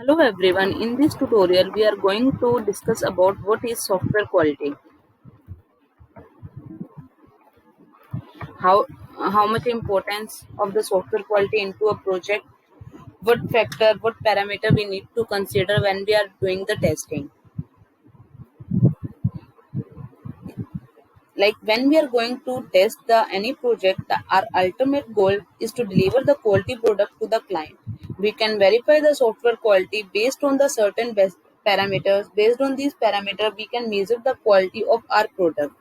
Hello everyone, in this tutorial we are going to discuss about what is software quality, how how much importance of the software quality into a project, what factor, what parameter we need to consider when we are doing the testing. Like when we are going to test the any project, our ultimate goal is to deliver the quality product to the client. We can verify the software quality based on the certain best parameters. Based on these parameters, we can measure the quality of our product.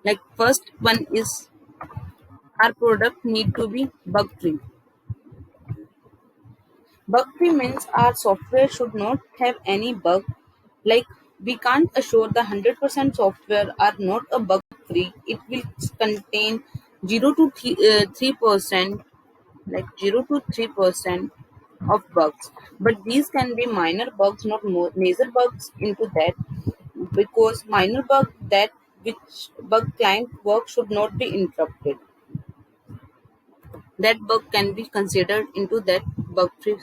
Like first one is our product need to be bug free. Bug free means our software should not have any bug. Like we can't assure the 100% software are not a bug free. It will contain 0 to 3%, like 0 to 3% of bugs. But these can be minor bugs, not more major bugs into that, because minor bug that which bug client work should not be interrupted. That bug can be considered into that bug free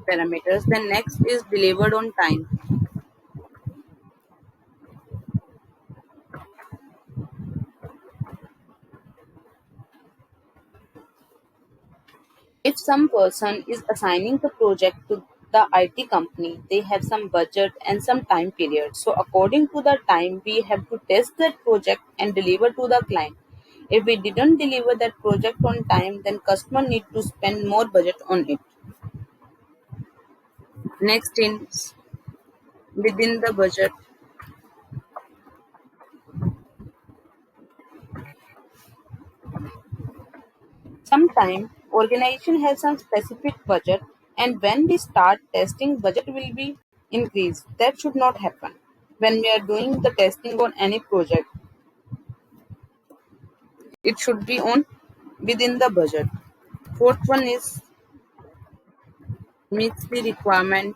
parameters. Then next is delivered on time. If some person is assigning the project to the IT company, they have some budget and some time period. So according to the time, we have to test that project and deliver to the client. If we didn't deliver that project on time, then customer need to spend more budget on it. Next is within the budget. Sometimes organization has some specific budget, and when we start testing, budget will be increased. That should not happen. When we are doing the testing on any project, it should be on within the budget. Fourth one is meets the requirement.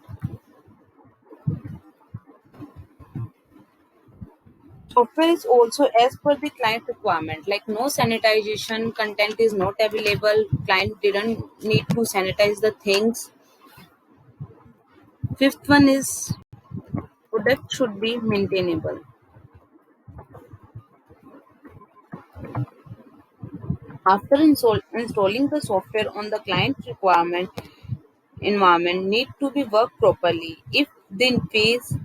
Software is also as per the client requirement. Like no sanitization content is not available. Client didn't need to sanitize the things. Fifth one is product should be maintainable. After installing the software on the client requirement environment need to be worked properly. If they face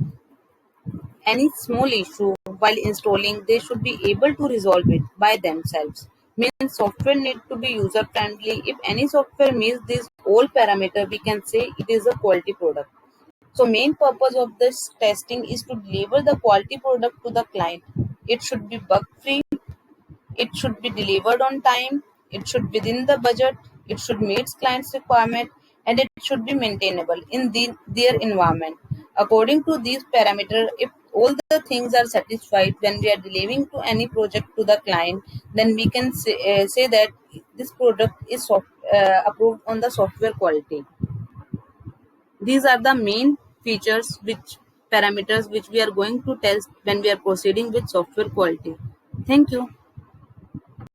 any small issue while installing, they should be able to resolve it by themselves. Means software need to be user friendly. If any software meets these all parameter, we can say it is a quality product. So main purpose of this testing is to deliver the quality product to the client. It should be bug free. It should be delivered on time, it should within the budget, it should meet client's requirement, and it should be maintainable in their environment. According to these parameters, if all the things are satisfied when we are delivering to any project to the client, then we can say that this product is approved on the software quality. These are the main features which parameters which we are going to test when we are proceeding with software quality. Thank you.